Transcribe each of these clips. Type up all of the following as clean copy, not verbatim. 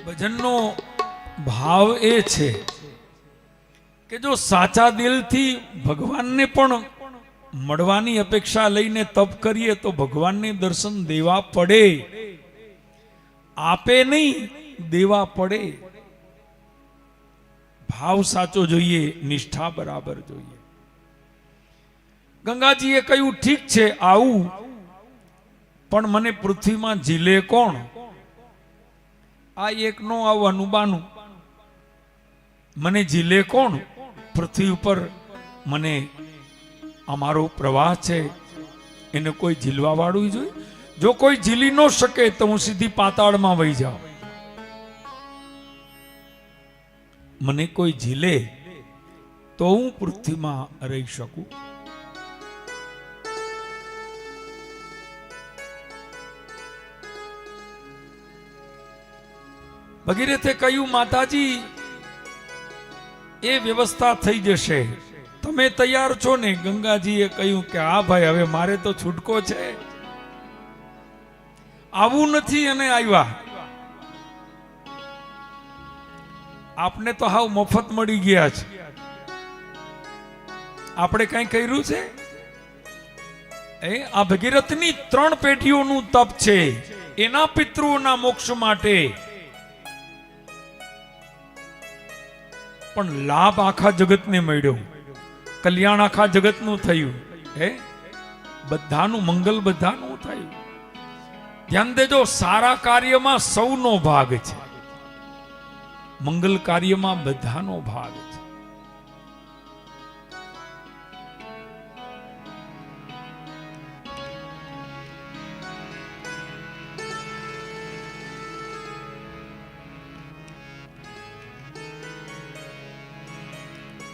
ભજનનો ભાવ એ છે કે જો સાચા દિલથી ભગવાનને પણ મળવાની અપેક્ષા લઈને તપ કરીએ તો ભગવાનને દર્શન દેવા પડે, આપે નહીં દેવા પડે. ભાવ સાચો જોઈએ, નિષ્ઠા બરાબર જોઈએ. ગંગાજીએ કહ્યું ઠીક છે આવું, પણ મને પૃથ્વીમાં ઝીલે કોણ? આ એક નો આવવાનું બાનું. મને ઝીલે કોણ? પૃથ્વી ઉપર મને અમારો પ્રવાહ છે એને કોઈ ઝીલવા વાળું જોઈએ. જો કોઈ ઝીલી ન શકે તો હું સીધી પાતાળમાં વહી જાઉં. મને કોઈ ઝીલે તો હું પૃથ્વીમાં રહી શકું. ભગીરથે કહ્યું માતાજી એ વ્યવસ્થા થઈ જશે, તમે તૈયાર છો ને? ગંગાજીએ કહ્યું કે હા ભાઈ, હવે મારે તો છૂટકો છે, આવું નથી અને આવ્યા. આપને તો હાવ મફત મળી ગયા છે. આપણે કઈ કર્યું છે? આ ભગીરથની 3 પેઢીઓનું તપ છે એના પિતૃઓના મોક્ષ માટે, પણ લાભ આખા જગતને મળ્યો, કલ્યાણ આખા જગતનું થયું. બધાનું મંગલ બધાનું થયું. ધ્યાન દેજો, સારા કાર્યમાં સૌનો ભાગ છે, મંગલ કાર્યમાં બધાનો ભાગ છે.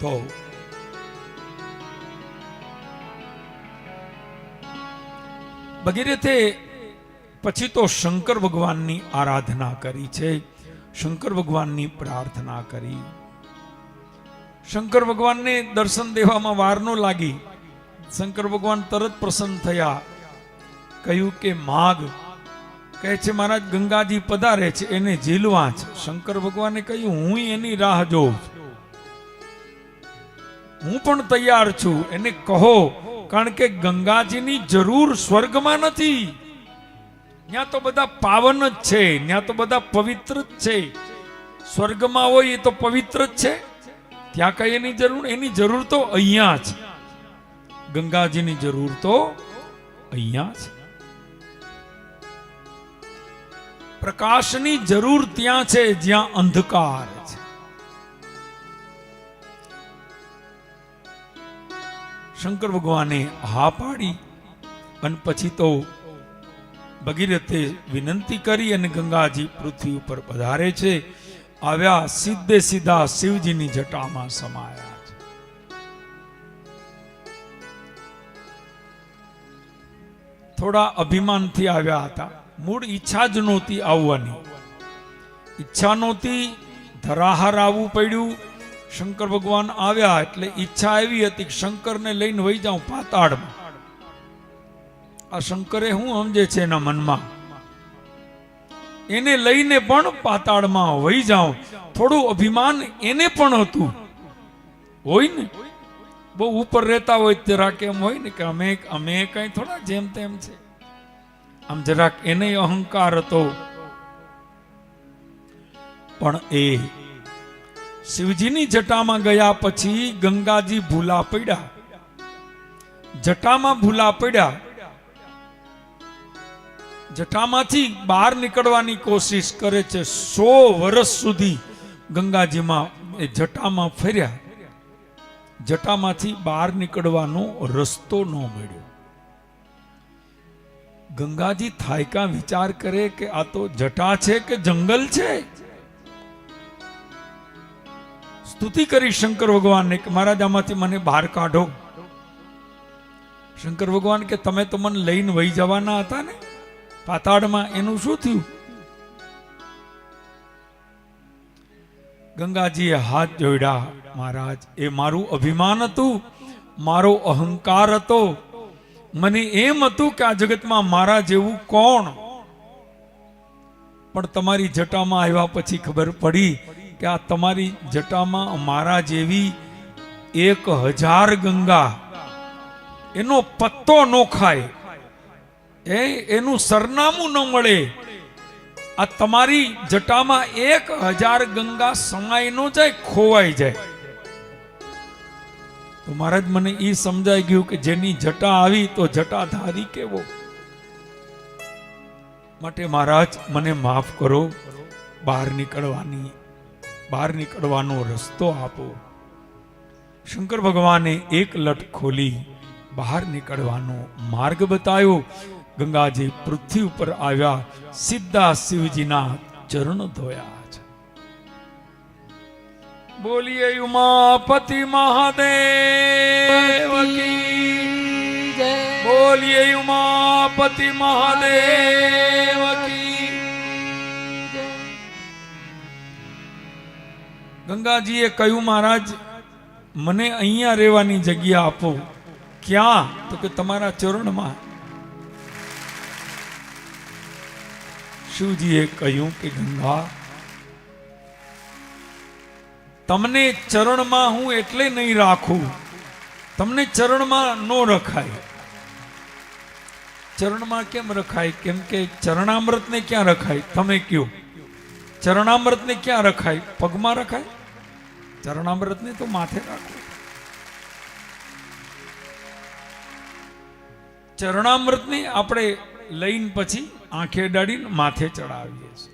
તો ભગીરથે પછી તો શંકર ભગવાનની આરાધના કરી છે, શંકર ભગવાનની પ્રાર્થના કરી. શંકર ભગવાનને દર્શન દેવામાં વાર ન લાગી. શંકર ભગવાન તરત પ્રસન્ન થયા, કહ્યું કે માગ. કહે છે મહારાજ ગંગાજી પધારે છે એને ઝીલવા છે. શંકર ભગવાને કહ્યું હું એની રાહ જોઉં છું, હું પણ તૈયાર છું, એને કહો. કારણ કે ગંગાજીની જરૂર સ્વર્ગમાં નથી, ત્યાં તો બધા પાવન જ છે, ત્યાં તો બધા પવિત્ર જ છે. સ્વર્ગમાં હોય એ તો પવિત્ર જ છે, ત્યાં કઈ એની જરૂર? એની જરૂર તો અહીંયા છે. ગંગાજીની જરૂર તો અહીંયા છે. પ્રકાશની જરૂર ત્યાં છે જ્યાં અંધકાર છે. શંકર ભગવાને હા પાડી અને પછી તો ભગીરથે વિનંતી કરી અને ગંગાજી પૃથ્વી ઉપર પધારે છે. આવ્યા સીધે સીધા શિવજીની જટામાં સમાયા છે. થોડા અભિમાનથી આવ્યા હતા, મૂળ ઈચ્છા જ નહોતી આવવાની, ઈચ્છા નહોતી, ધરાહાર આવવું પડ્યું. શંકર ભગવાન આવ્યા એટલે ઈચ્છા એવી હતી કે શંકરને લઈને વહી જાઉં પાતાળમાં. આ શંકરે શું સમજે છે એના મનમાં? એને લઈને પણ પાતાળમાં વહી જાઉં. થોડું અભિમાન એને પણ હતું. હોય ને, બહુ ઉપર રહેતા હોય જરાક એમ હોય ને કે અમે કઈ થોડા જેમ તેમ છે, આમ જરાક એને અહંકાર હતો. પણ એ શિવજીની જટામાં ગયા પછી ગંગાજી ભૂલા પડ્યા, જટામાં ભૂલા પડ્યા. જટામાંથી બહાર નીકળવાની કોશિશ કરે છે. 100 વર્ષ સુધી ગંગાજીમાં એ જટામાં ફર્યા, જટામાંથી બહાર નીકળવાનો રસ્તો ન મળ્યો. ગંગાજી થાયકા વિચાર કરે કે આ તો જટા છે કે જંગલ છે. સ્તુતિ કરી શંકર ભગવાનને કે મહારાજ આમાંથી મને બહાર કાઢો. શંકર ભગવાન કે તમે તો મને લઈને વહી જવાના હતા ને પાતાળમાં, એનું શું થયું? ગંગાજીએ હાથ જોડ્યા, મહારાજ એ મારું અભિમાન હતું, મારો અહંકાર હતો. મને એમ હતું કે આ જગતમાં મારા જેવું કોણ? પણ તમારી જટામાં આવ્યા પછી ખબર પડી કે આ તમારી જટામાં મારા જેવી 1000 ગંગા એનો પત્તો ન ખાય, એનું સરનામું ન મળે. આ તમારી જટામાં 1000 ગંગા સમાય ન જાય, ખોવાઈ જાય. તો મહારાજ મને એ સમજાઈ ગયું કે જેની જટા આવી તો જટાધારી કેવો. માટે મહારાજ મને માફ કરો, બહાર નીકળવાનો રસ્તો આપો. શંકર ભગવાને એક લટ ખોલી બહાર નીકળવાનો માર્ગ બતાવ્યો. ગંગાજી પૃથ્વી ઉપર આવ્યા, સીધા શિવજીના ચરણ ધોયા છે. બોલીએ ઉમાપતિ મહાદેવ કી જય, બોલીએ ઉમાપતિ મહાદેવ કી જય. ગંગાજીએ કહ્યું, મહારાજ મને અહીંયા રહેવાની જગ્યા આપો. ક્યાં? તો કે તમારા ચરણમાં. શિવજીએ કહ્યું કે ગંગા, તમને ચરણમાં હું એટલે નહીં રાખું, તમને ચરણમાં ન રખાય. ચરણમાં કેમ રખાય? કેમ કે ચરણામૃતને ક્યાં રખાય? તમે કયો, ચરણામૃતને ક્યાં રખાય? પગમાં રખાય? ચરણામૃતને તો માથે રાખો. ચરણામૃતને આપણે લઈને પછી આંખે અડાડીને માથે ચડાવીએ છીએ.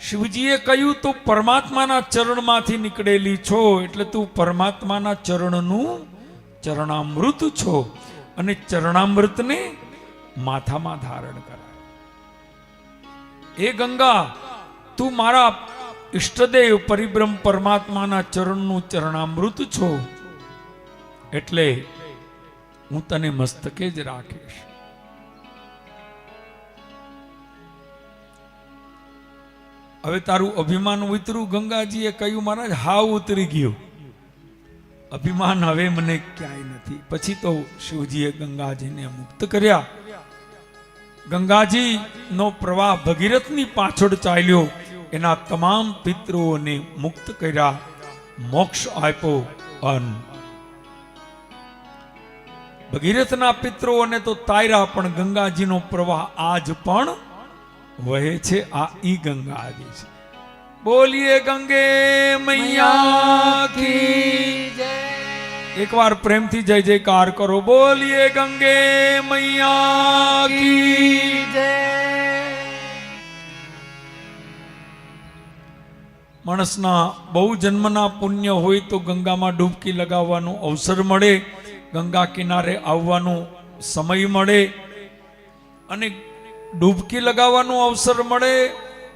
શિવજીએ કહ્યું, તું પરમાત્માના ચરણમાંથી નીકળેલી છો, એટલે તું પરમાત્માના ચરણનું ચરણામૃત છો, અને ચરણામૃતને માથામાં ધારણ કરાય. એ ગંગા, તું મારા ઈષ્ટદેવ પરિબ્રહ્મ પરમાત્માના ચરણનું ચરણામૃત છો, એટલે હું તને મસ્તકે જ રાખીશ. હવે તારું અભિમાન ઉતર્યું? ગંગાજીએ કહ્યું, મહારાજ હાવ ઉતરી ગયું, અભિમાન હવે મને ક્યાંય નથી. પછી તો શિવજીએ ગંગાજીને મુક્ત કર્યા. ગંગાજી નો પ્રવાહ ભગીરથની પાછળ ચાલ્યો, એના તમામ પિતૃઓને મુક્ત કર્યા, મોક્ષ આપ્યો. ભગીરથના પિતૃઓને તો તાર્યા, પણ ગંગાજીનો પ્રવાહ આજ પણ વહે છે. આ ઈ ગંગાજી છે. બોલીએ ગંગે મૈયા કી જય. એકવાર પ્રેમથી જય જયકાર કરો. બોલીએ ગંગે મૈયા કી જય. માણસના બહુ જન્મના પુણ્ય હોય તો ગંગામાં ડૂબકી લગાવવાનો અવસર મળે, ગંગા કિનારે આવવાનો સમય મળે, અને ડૂબકી લગાવવાનો અવસર મળે,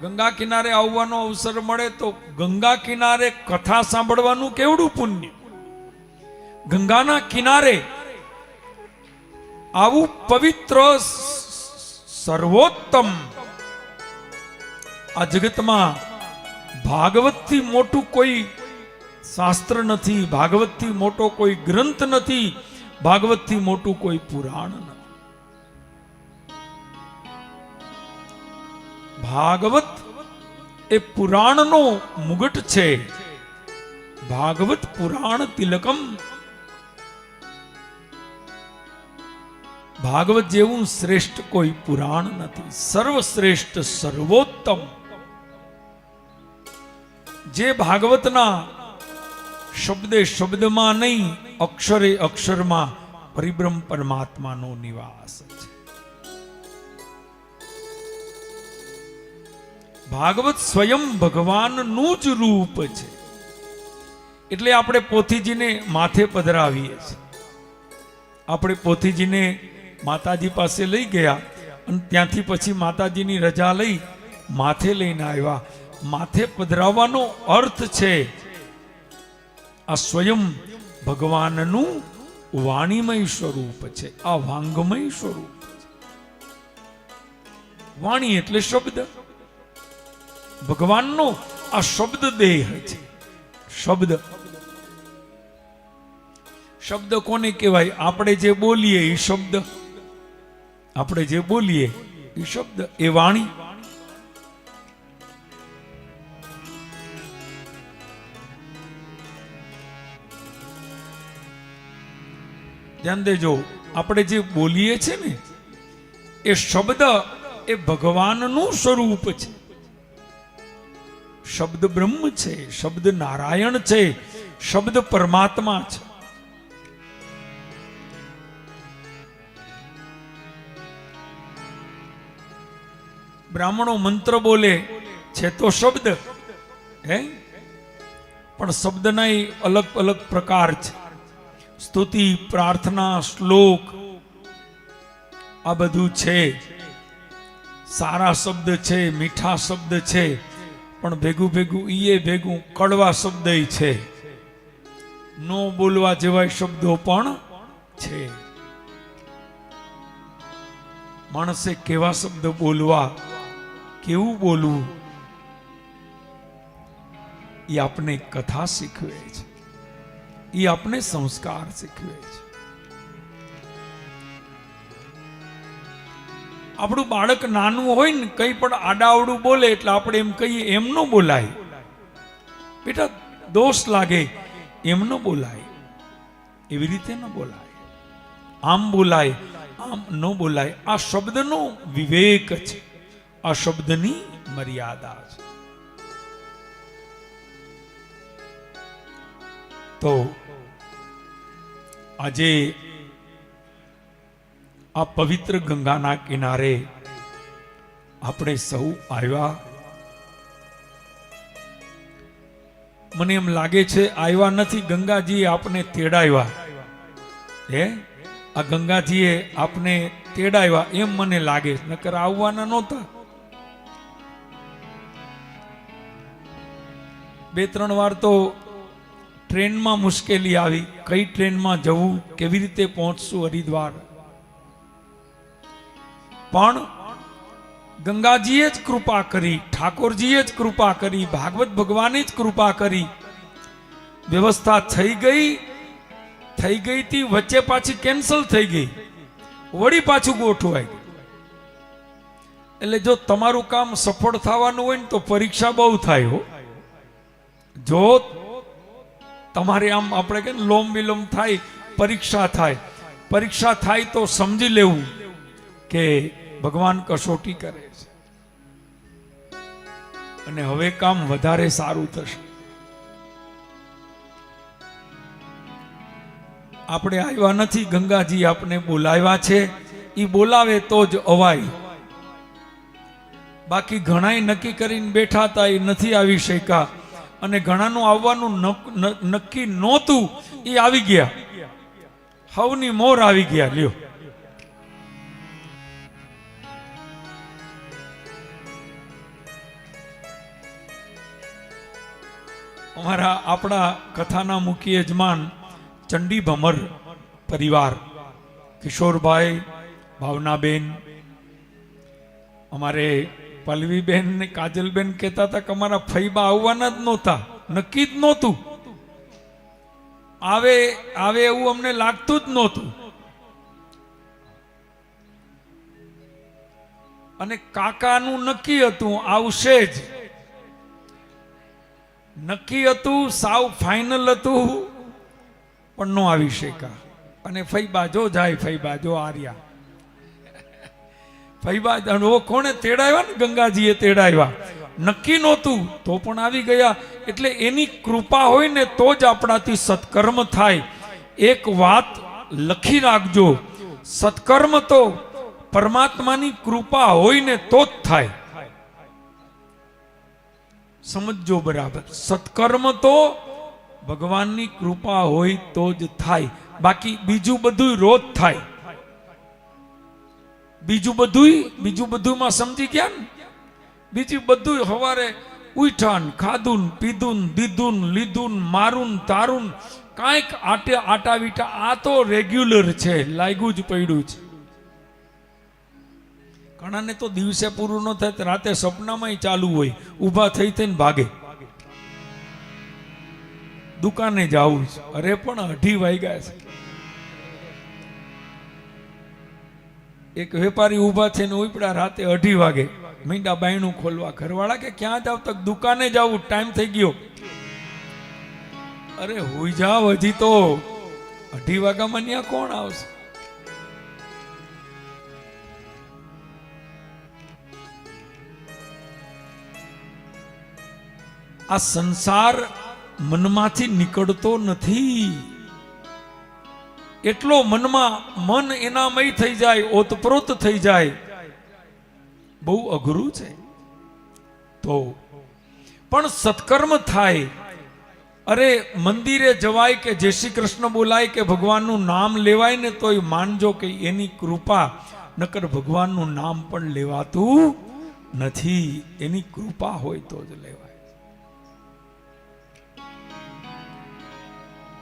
ગંગા કિનારે આવવાનો અવસર મળે, તો ગંગા કિનારે કથા સાંભળવાનું કેવડું પુણ્ય. ગંગાના કિનારે આવું પવિત્ર સર્વોત્તમ, આ જગતમાં ભાગવતથી મોટું કોઈ શાસ્ત્ર નથી, ભાગવતથી મોટો કોઈ ગ્રંથ નથી, ભાગવતથી મોટું કોઈ પુરાણ નથી. ભાગવત એ પુરાણનો મુગટ છે. ભાગવત પુરાણ તિલકમ. ભાગવત જેવું શ્રેષ્ઠ કોઈ પુરાણ નથી. સર્વશ્રેષ્ઠ, સર્વોત્તમ. જે ભાગવતના શબ્દે શબ્દમાં નહીં, અક્ષરે અક્ષરમાં પરિબ્રહ્મ પરમાત્માનો નિવાસ છે. ભાગવત સ્વયં ભગવાનનું જ રૂપ છે. એટલે આપણે પોથીજીને માથે પધરાવીએ છીએ. આપણે પોથીજીને માતાજી પાસે લઈ ગયા, અને ત્યાંથી પછી માતાજીની રજા લઈ માથે લઈને આવ્યા. માથે પધરાવવાનો અર્થ છે આ સ્વયં ભગવાનનું વાણીમય સ્વરૂપ છે, આ વાંગમય સ્વરૂપ છે. વાણી એટલે શબ્દ. ભગવાનનો આ શબ્દ દેહ છે. શબ્દ, શબ્દ કોને કહેવાય? આપણે જે બોલીએ એ શબ્દ, આપણે જે બોલીએ એ શબ્દ, એ વાણી. ધ્યાન દેજો, આપણે જે બોલીએ છીએ ને એ શબ્દ એ ભગવાનનું સ્વરૂપ છે. શબ્દ બ્રહ્મ છે, શબ્દ નારાયણ છે, શબ્દ પરમાત્મા છે. બ્રાહ્મણો મંત્ર બોલે છે તો શબ્દ હે, પણ શબ્દના અલગ અલગ પ્રકાર છે. સ્તુતિ, પ્રાર્થના, શ્લોક આ બધું છે. સારા શબ્દ છે, મીઠા શબ્દ છે, પણ ભેગું ભેગું ઈએ ભેગું કડવા શબ્દ છે. નો બોલવા જેવા શબ્દો પણ છે. માણસે કેવા શબ્દ બોલવા, કેવું બોલવું એ આપણે કથા શીખવે છે, એ આપણે સંસ્કાર શીખવે છે. આપણું બાળક નાનું હોય ને કંઈ પણ આડાવડું બોલે એટલે આપણે એમ કહીએ એમ ન બોલાય બેટા, દોષ લાગે એમ ન બોલાય, એવી રીતે ન બોલાય, આમ બોલાય, આમ ન બોલાય. આ શબ્દનો વિવેક છે, આ શબ્દની મર્યાદા છે. તો આજે આ પવિત્ર ગંગાના કિનારે આપણે સૌ આવ્યા. મને એમ લાગે છે આવ્યા નથી, ગંગાજીએ આપને તેડાવ્યા. હે, આ ગંગાજીએ આપને તેડાવ્યા એમ મને લાગે, નકર આવવાના નહોતા. 2-3 વાર તો ટ્રેનમાં મુશ્કેલી આવી, કઈ ટ્રેનમાં જવું, કેવી રીતે પહોંચશું હરિદ્વાર. પણ ગંગાજીએ જ કૃપા કરી, ઠાકોરજીએ જ કૃપા કરી, ભાગવત ભગવાને જ કૃપા કરી. વ્યવસ્થા થઈ ગઈ તી, વચ્ચે પાછી કેન્સલ થઈ ગઈ, વળી પાછું ગોઠવાય. એટલે જો તમારું કામ સફળ થવાનું હોય ને તો પરીક્ષા બહુ થાય હો. જો તમારે આમ આપણે કે લોમ વિલોમ થાય, પરીક્ષા થાય તો સમજી લેવું કે ભગવાન કસોટી કરે છે અને હવે કામ વધારે સારું થશે. આપણે આવ્યા નથી, ગંગાજી આપણે બોલાવ્યા છે. એ બોલાવે તો જ અવાય. બાકી ઘણાય નક્કી કરીને બેઠા હતા, એ નથી આવી શક્યા. અને ઘણાનું આવવાનું નક્કી નહોતું, એ આવી ગયા. હવની મોર આવી ગયા. લ્યો, આપણા કથાના મુખ્ય યજમાન ચંડી ભમર પરિવાર, કિશોરભાઈ, ભાવનાબેન, અમારે પલ્લવીબેન ને કાજલબેન કહેતા હતા કે અમારા ફઈબા આવવાના જ નહોતા, નક્કી જ નહોતું. આવે એવું અમને લાગતું જ નહોતું. અને કાકાનું નક્કી હતું આવશે જ, નક્કી હતું, સાવ ફાઇનલ હતું, પણ નો આવી શક્યા. અને ફઈબા જો જાય, ફઈબા જો આર્યા, ફઈબા કોણે તેડાવ્યા ને, ગંગાજીએ તેડાવ્યા. નક્કી નહોતું તો પણ આવી ગયા. એટલે એની કૃપા હોય ને તો જ આપણાથી સત્કર્મ થાય. એક વાત લખી રાખજો, સત્કર્મ તો પરમાત્માની કૃપા હોય ને તો જ થાય. સમજો બરાબર, સત્કર્મ તો ભગવાનની કૃપા હોય તો જ થાય. બાકી બીજું બધું રોજ થાય. બીજું બધુંમાં સમજી ગયા ને, બીજું બધું સવારે ઉઠાન, ખાધું, પીધું, દીધું, લીધું, મારું, તારું, કાંઈક આટા વીટા, આ તો રેગ્યુલર છે, લાગ્યું જ પડ્યું છે. ઘણાને તો દિવસે પૂરું ન થાય, રાતે સપનામાં ચાલુ હોય, ઊભા થઈ થઈને ભાગે, દુકાને જાવું છે. અરે પણ 2:30 વાગ્યા છે. એક વેપારી ઊભા છે ને ઉપડા રાતે 2:30 વાગે, મીંડા બાયણું ખોલવા. ઘરવાળા કે ક્યાં જાવ? તો દુકાને જાવું, ટાઈમ થઈ ગયો. અરે હોઈ જાવ, હજી તો 2:30 વાગ્યામાં ત્યાં કોણ આવશે? આ સંસાર મનમાંથી નીકળતો નથી. એટલો મનમાં મન એનામય થઈ જાય, ઓતપ્રોત થઈ જાય, બહુ અઘરું છે. તો પણ સત્કર્મ થાય, અરે મંદિરે જવાય કે જય શ્રી કૃષ્ણ બોલાય કે ભગવાનનું નામ લેવાય ને તોય માનજો કે એની કૃપા, નકર ભગવાનનું નામ પણ લેવાતું નથી. એની કૃપા હોય તો જ લેવાય.